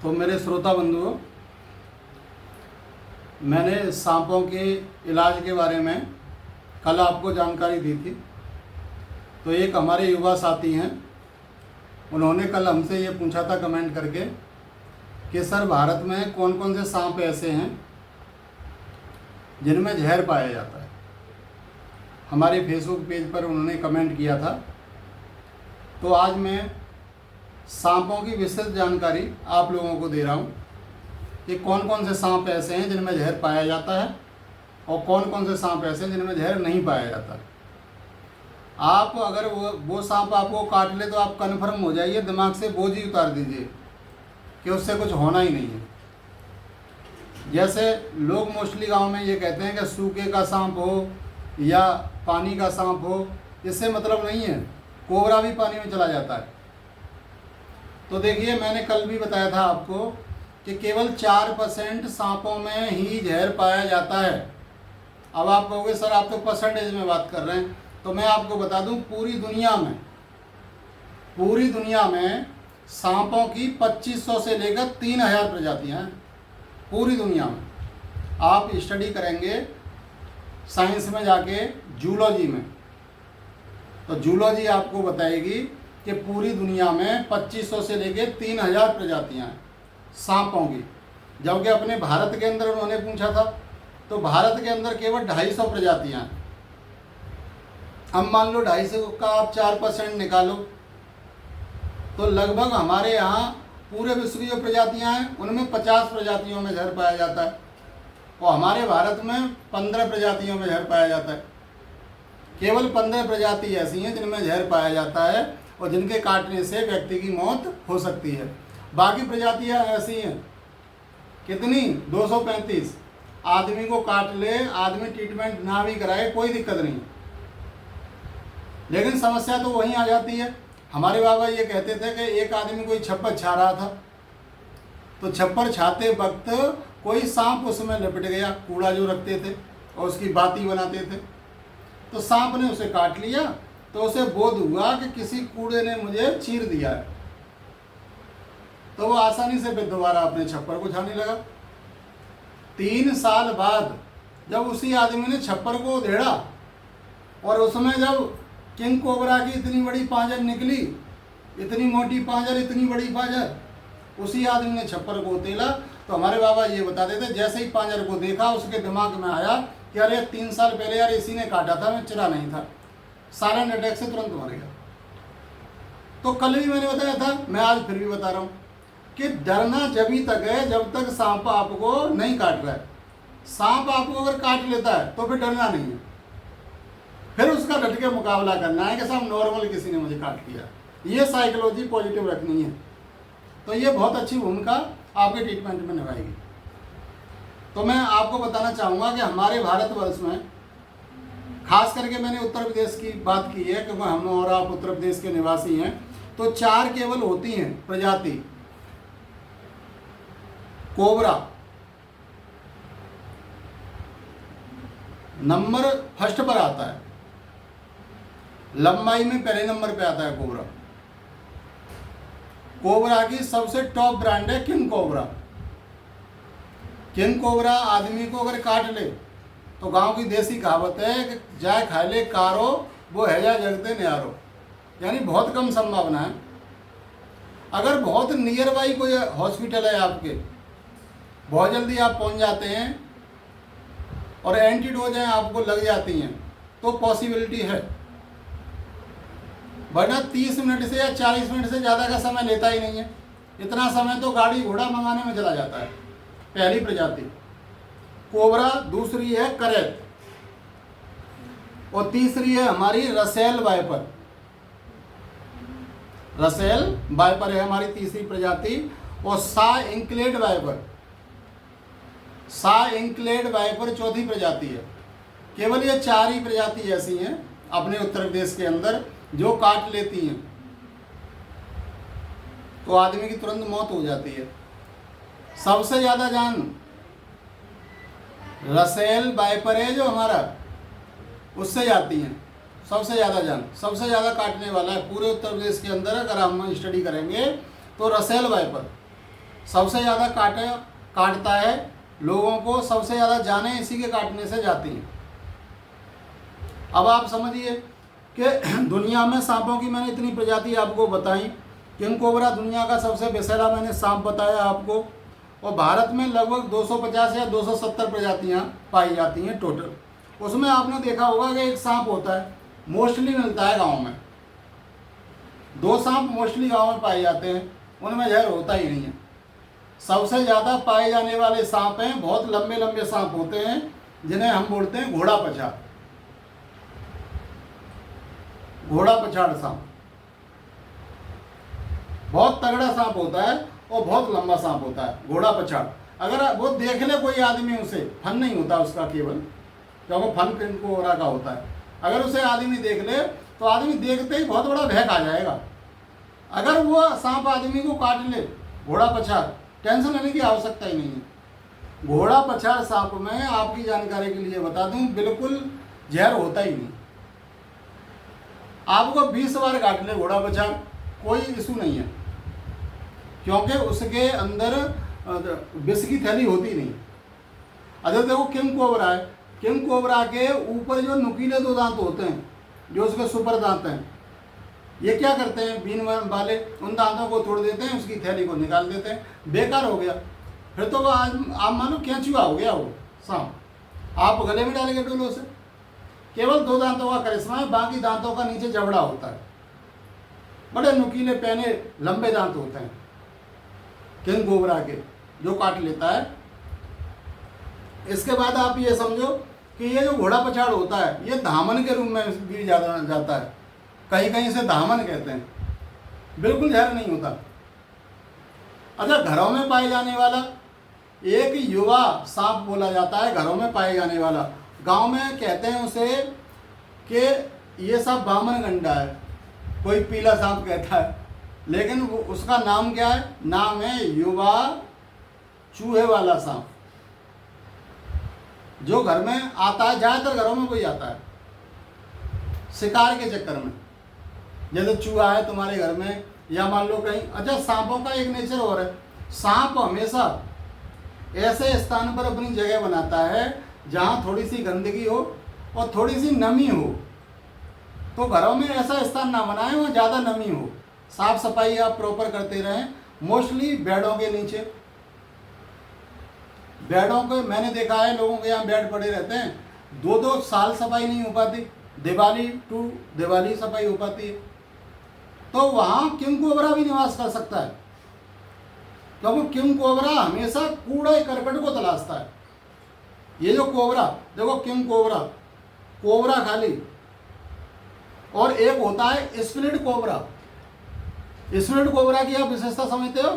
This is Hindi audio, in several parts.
तो मेरे श्रोता बंधुओं, मैंने सांपों के इलाज के बारे में कल आपको जानकारी दी थी। तो एक हमारे युवा साथी हैं, उन्होंने कल हमसे ये पूछा था कमेंट करके कि सर भारत में कौन कौन से सांप ऐसे हैं जिनमें जहर पाया जाता है। हमारे फेसबुक पेज पर उन्होंने कमेंट किया था। तो आज मैं सांपों की विस्तृत जानकारी आप लोगों को दे रहा हूँ कि कौन कौन से सांप ऐसे हैं जिनमें जहर पाया जाता है और कौन कौन से सांप ऐसे हैं जिनमें जहर नहीं पाया जाता है। आप अगर वो सांप आपको काट ले तो आप कन्फर्म हो जाइए, दिमाग से बोझ ही उतार दीजिए कि उससे कुछ होना ही नहीं है। जैसे लोग मोस्टली गांव में ये कहते हैं कि सूखे का सांप हो या पानी का सांप हो, इससे मतलब नहीं है। कोबरा भी पानी में चला जाता है। तो देखिए, मैंने कल भी बताया था आपको कि केवल 4% सांपों में ही जहर पाया जाता है। अब आप कहोगे सर आप तो परसेंटेज में बात कर रहे हैं, तो मैं आपको बता दूं पूरी दुनिया में सांपों की 2500 से लेकर 3000 प्रजातियां हैं। पूरी दुनिया में आप स्टडी करेंगे साइंस में जाके, जूलॉजी में, तो जूलॉजी आपको बताएगी कि पूरी दुनिया में 2500 से लेके 3000 प्रजातियां हैं सांपों की। जबकि अपने भारत के अंदर उन्होंने पूछा था तो भारत के अंदर केवल 250 प्रजातियां हैं। अब मान लो 250 का आप 4% निकालो तो लगभग हमारे यहाँ पूरे विश्व की जो प्रजातियां हैं उनमें 50 प्रजातियों में जहर पाया जाता है और हमारे भारत में 15 प्रजातियों में जहर पाया जाता है। केवल 15 प्रजाति ऐसी हैं जिनमें जहर पाया जाता है और जिनके काटने से व्यक्ति की मौत हो सकती है। बाकी प्रजातियां ऐसी हैं, कितनी, 235। आदमी को काट ले, आदमी ट्रीटमेंट ना भी कराए, कोई दिक्कत नहीं। लेकिन समस्या तो वहीं आ जाती है। हमारे बाबा ये कहते थे कि एक आदमी कोई छप्पर छा रहा था, तो छप्पर छाते वक्त कोई सांप उसमें लपट गया, कूड़ा जो रखते थे और उसकी बाती बनाते थे, तो सांप ने उसे काट लिया। तो उसे बोध हुआ कि किसी कूड़े ने मुझे चीर दिया है, तो वो आसानी से फिर दोबारा अपने छप्पर को छाने लगा। 3 साल बाद जब उसी आदमी ने छप्पर को उधेड़ा और उसमें जब किंग कोबरा की इतनी बड़ी पांजर निकली, इतनी मोटी पांजर, इतनी बड़ी पांजर, उसी आदमी ने छप्पर को उतेला। तो हमारे बाबा ये बताते थे जैसे ही पांजर को देखा उसके दिमाग में आया कि अरे 3 साल पहले यार इसी ने काटा था, मैं चिरा नहीं था। साइलेंट अटैक से तुरंत मर गया। तो कल भी मैंने बताया था, मैं आज फिर भी बता रहा हूँ कि डरना जभी तक है जब तक सांप आपको नहीं काट रहा है। सांप आपको अगर काट लेता है तो फिर डरना नहीं है, फिर उसका डट के मुकाबला करना है कि साहब नॉर्मल किसी ने मुझे काट लिया। ये साइकोलॉजी पॉजिटिव रखनी है, तो ये बहुत अच्छी भूमिका आपके ट्रीटमेंट में निभाएगी। तो मैं आपको बताना चाहूँगा कि हमारे भारतवर्ष में खास करके मैंने उत्तर प्रदेश की बात की है क्योंकि हम और आप उत्तर प्रदेश के निवासी हैं। तो 4 केवल होती हैं प्रजाति। कोबरा नंबर फर्स्ट पर आता है, लंबाई में पहले नंबर पे आता है कोबरा। कोबरा की सबसे टॉप ब्रांड है किंग कोबरा। किंग कोबरा आदमी को अगर काट ले तो गांव की देसी कहावत है कि जाए खा ले कारो वो हैजा जगते न्यारो, यानी बहुत कम संभावना है। अगर बहुत नियर बाई कोई हॉस्पिटल है आपके, बहुत जल्दी आप पहुंच जाते हैं और एंटीडोजें आपको लग जाती हैं तो पॉसिबिलिटी है, वरना 30 मिनट से या 40 मिनट से ज़्यादा का समय लेता ही नहीं है। इतना समय तो गाड़ी घोड़ा मंगाने में चला जाता है। पहली प्रजाति कोबरा, दूसरी है करेत और तीसरी है हमारी रसेल वाइपर। रसेल वाइपर है हमारी तीसरी प्रजाति और सा इंक्लेड वाइपर। सा इंक्लेड वाइपर चौथी प्रजाति है। केवल ये 4 ही प्रजाति ऐसी हैं अपने उत्तर प्रदेश के अंदर जो काट लेती हैं तो आदमी की तुरंत मौत हो जाती है। सबसे ज़्यादा जान रसेल वाइपर है जो हमारा, उससे जाती हैं। सबसे ज़्यादा जान, सबसे ज़्यादा काटने वाला है पूरे उत्तर प्रदेश के अंदर। अगर हम स्टडी करेंगे तो रसेल वाइपर सबसे ज़्यादा काटता है लोगों को, सबसे ज़्यादा जानें इसी के काटने से जाती हैं। अब आप समझिए कि दुनिया में सांपों की मैंने इतनी प्रजाति आपको बताई। किंग कोबरा दुनिया का सबसे विषैला मैंने सांप बताया आपको, और भारत में लगभग 250 या 270 प्रजातियां पाई जाती हैं टोटल। उसमें आपने देखा होगा कि एक सांप होता है, मोस्टली मिलता है गांव में। 2 सांप मोस्टली गांव में पाए जाते हैं, उनमें जहर होता ही नहीं है। सबसे ज़्यादा पाए जाने वाले सांप हैं, बहुत लंबे लंबे सांप होते हैं, जिन्हें हम बोलते हैं घोड़ा पछाड़। घोड़ा पछाड़ सांप बहुत तगड़ा सांप होता है और बहुत लंबा सांप होता है घोड़ा पछाड़। अगर वो देख ले कोई आदमी, उसे फन नहीं होता उसका केवल, क्योंकि फन किंग कोबरा का होता है। अगर उसे आदमी देख ले तो आदमी देखते ही बहुत बड़ा भय खा जाएगा। अगर वो सांप आदमी को काट ले, घोड़ा पछाड़, टेंशन लेने की आवश्यकता ही नहीं है। घोड़ा पछाड़ सांप में आपकी जानकारी के लिए बता दूं, बिल्कुल जहर होता ही नहीं। आपको 20 बार काट ले घोड़ा पछाड़, कोई इशू नहीं है, क्योंकि उसके अंदर विष की थैली होती नहीं। अगर देखो किंग कोबरा है, किंग कोबरा के ऊपर जो नुकीले 2 दांत होते हैं, जो उसके सुपर दांत हैं, ये क्या करते हैं, बीन वाले उन दांतों को तोड़ देते हैं, उसकी थैली को निकाल देते हैं, बेकार हो गया। फिर तो वो आप मानो केंचुआ हो गया वो सांप। आप गले में डालेंगे डोलो से, केवल 2 दांतों का करिश्मा है, बाकी दांतों का नीचे जबड़ा होता है, बड़े नुकीले पैने लंबे दांत होते हैं किंग कोबरा के, जो काट लेता है। इसके बाद आप ये समझो कि ये जो घोड़ा पछाड़ होता है, ये धामन के रूप में भी ज़्यादा जाता है, कहीं कहीं से धामन कहते हैं, बिल्कुल जहर नहीं होता। अच्छा, घरों में पाए जाने वाला एक युवा सांप बोला जाता है, घरों में पाए जाने वाला। गांव में कहते हैं उसे कि ये सांप बामन गंडा है, कोई पीला सांप कहता है, लेकिन उसका नाम क्या है, नाम है युवा चूहे वाला सांप, जो घर में आता है, ज़्यादातर घरों में कोई आता है शिकार के चक्कर में। जैसे चूहा है तुम्हारे घर में, या मान लो कहीं। अच्छा, सांपों का एक नेचर और है, सांप हमेशा ऐसे स्थान पर अपनी जगह बनाता है जहाँ थोड़ी सी गंदगी हो और थोड़ी सी नमी हो। तो घरों में ऐसा स्थान ना बनाएं वहाँ ज़्यादा नमी हो, साफ सफाई आप प्रॉपर करते रहें। मोस्टली बेडों के नीचे, बेडों को मैंने देखा है, लोगों के यहाँ बेड पड़े रहते हैं, 2-2 साल सफाई नहीं हो पाती, दिवाली टू दिवाली सफाई हो पाती है। तो वहाँ किंग कोबरा भी निवास कर सकता है, क्योंकि किंग कोबरा हमेशा कूड़े करकट को तलाशता है। ये जो कोबरा देखो, किंग कोबरा, कोबरा खाली, और एक होता है स्प्लिट कोबरा। स्प्लिट कोबरा की आप विशेषता समझते हो?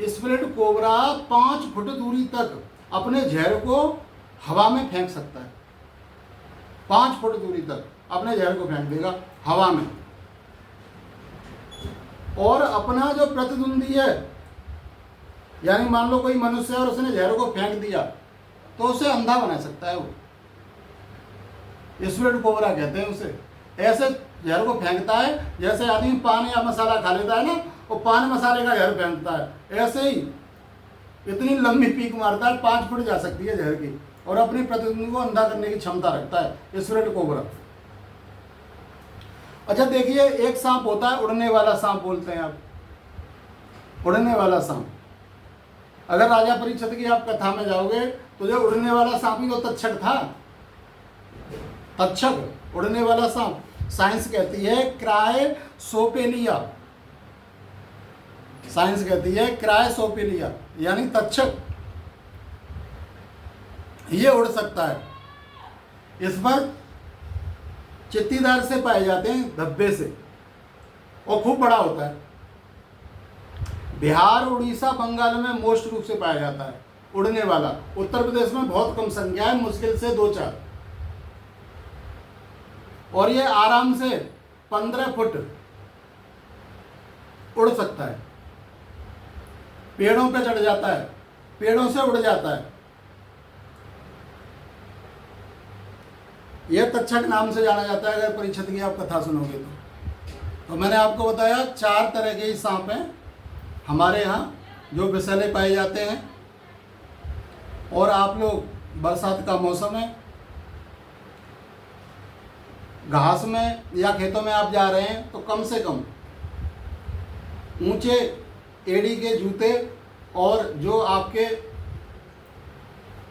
स्प्लिट कोबरा 5 फुट दूरी तक अपने जहर को हवा में फेंक सकता है। 5 फुट दूरी तक अपने जहर को फेंक देगा हवा में, और अपना जो प्रतिद्वंदी है, यानी मान लो कोई मनुष्य है और उसने जहर को फेंक दिया, तो उसे अंधा बना सकता है वो। स्प्लिट कोबरा कहते हैं उसे। ऐसे जहर को फेंकता है जैसे आदमी पान या मसाला खा लेता है ना, वो पान मसाले का जहर फेंकता है, ऐसे ही इतनी लंबी पीक मारता है, 5 फुट जा सकती है जहर की, और अपने प्रतिद्वंदी को अंधा करने की क्षमता रखता है स्प्लिट कोबरा। अच्छा देखिए, एक सांप होता है उड़ने वाला सांप, बोलते हैं आप, उड़ने वाला सांप। अगर राजा परीक्षित की आप कथा में जाओगे तो जो उड़ने वाला सांप ही तो तक्षक था। तक्षक, उड़ने वाला सांप, साइंस कहती है क्रायोसोपेलिया, साइंस कहती है क्रायोसोपेलिया, यानी तक्षक। ये उड़ सकता है। इस पर चित्तीदार से पाए जाते हैं, धब्बे से, और खूब बड़ा होता है। बिहार, उड़ीसा, बंगाल में मोस्ट रूप से पाया जाता है उड़ने वाला। उत्तर प्रदेश में बहुत कम संख्या है, मुश्किल से 2-4। और ये आराम से 15 फुट उड़ सकता है, पेड़ों पे चढ़ जाता है, पेड़ों से उड़ जाता है। यह तक्षक नाम से जाना जाता है, अगर परीक्षित की आप कथा सुनोगे तो मैंने आपको बताया 4 तरह के ही सांप हैं हमारे यहाँ, जो विषैले पाए जाते हैं। और आप लोग बरसात का मौसम है, घास में या खेतों में आप जा रहे हैं तो कम से कम ऊंचे एड़ी के जूते और जो आपके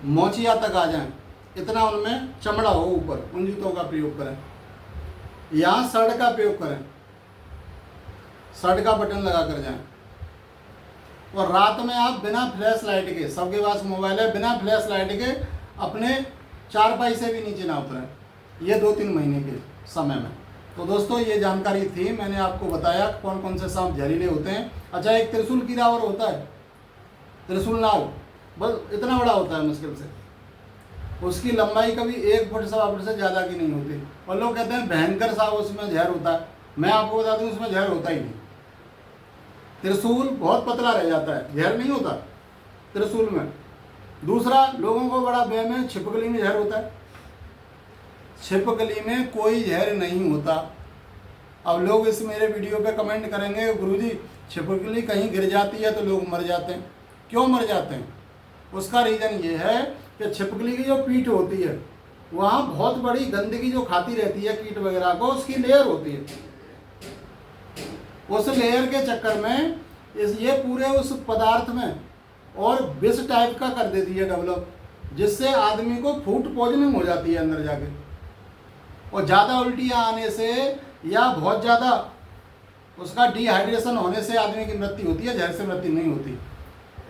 मोचिया तक आ जाएं, इतना उनमें चमड़ा हो ऊपर, उन जूतों का प्रयोग करें। यहाँ शर्ट का प्रयोग करें, शर्ट का बटन लगा कर जाएं। और रात में आप बिना फ्लैश लाइट के, सबके पास मोबाइल है, बिना फ्लैश लाइट के अपने चारपाई से भी नीचे ना उतरें, ये 2-3 महीने के समय में। तो दोस्तों ये जानकारी थी, मैंने आपको बताया कौन कौन से सांप जहरीले होते हैं। अच्छा, एक त्रिशूल कीड़ा और होता है, त्रिशूल नाग, बस इतना बड़ा होता है मुश्किल से, उसकी लंबाई कभी 1 फुट 1.25 फुट से ज़्यादा की नहीं होती। और लोग कहते हैं भयंकर सा उसमें जहर होता है, मैं आपको बता दूं उसमें जहर होता ही नहीं। त्रिशूल बहुत पतला रह जाता है, जहर नहीं होता त्रिशूल में। दूसरा, लोगों को बड़ा वहम है छिपकली में जहर होता है, छिपकली में कोई जहर नहीं होता। अब लोग इस मेरे वीडियो पे कमेंट करेंगे, गुरुजी छिपकली कहीं गिर जाती है तो लोग मर जाते हैं। क्यों मर जाते हैं? उसका रीज़न ये है कि छिपकली की जो पीठ होती है वहाँ बहुत बड़ी गंदगी जो खाती रहती है कीट वगैरह को, उसकी लेयर होती है। उस लेयर के चक्कर में ये पूरे उस पदार्थ में और विष टाइप का कर देती है डेवलप, जिससे आदमी को फूड पॉइजनिंग हो जाती है अंदर जाके। और ज़्यादा उल्टियाँ आने से या बहुत ज़्यादा उसका डिहाइड्रेशन होने से आदमी की मृत्यु होती है, जहर से मृत्यु नहीं होती।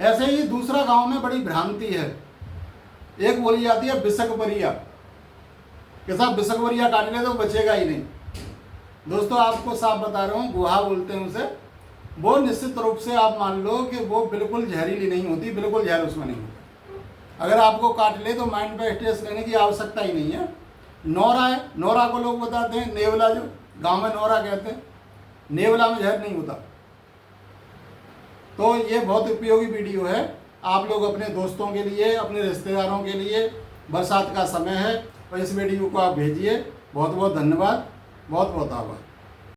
ऐसे ही दूसरा गांव में बड़ी भ्रांति है, एक बोली जाती है बिसकबरिया, कि साहब बिसकबरिया काट ले तो बचेगा ही नहीं। दोस्तों आपको साफ बता रहा हूँ, गुहा बोलते हैं उसे, वो निश्चित रूप से आप मान लो कि वो बिल्कुल जहरीली नहीं होती, बिल्कुल जहर उसमें नहीं होता। अगर आपको काट ले तो माइंड पे स्ट्रेस लेने की आवश्यकता ही नहीं है। नौरा है, नौरा को लोग बताते हैं नेवला, जो गांव में नौरा कहते हैं, नेवला में जहर नहीं होता। तो ये बहुत उपयोगी वीडियो है, आप लोग अपने दोस्तों के लिए, अपने रिश्तेदारों के लिए, बरसात का समय है और इस वीडियो को आप भेजिए। बहुत बहुत धन्यवाद, बहुत बहुत आभार।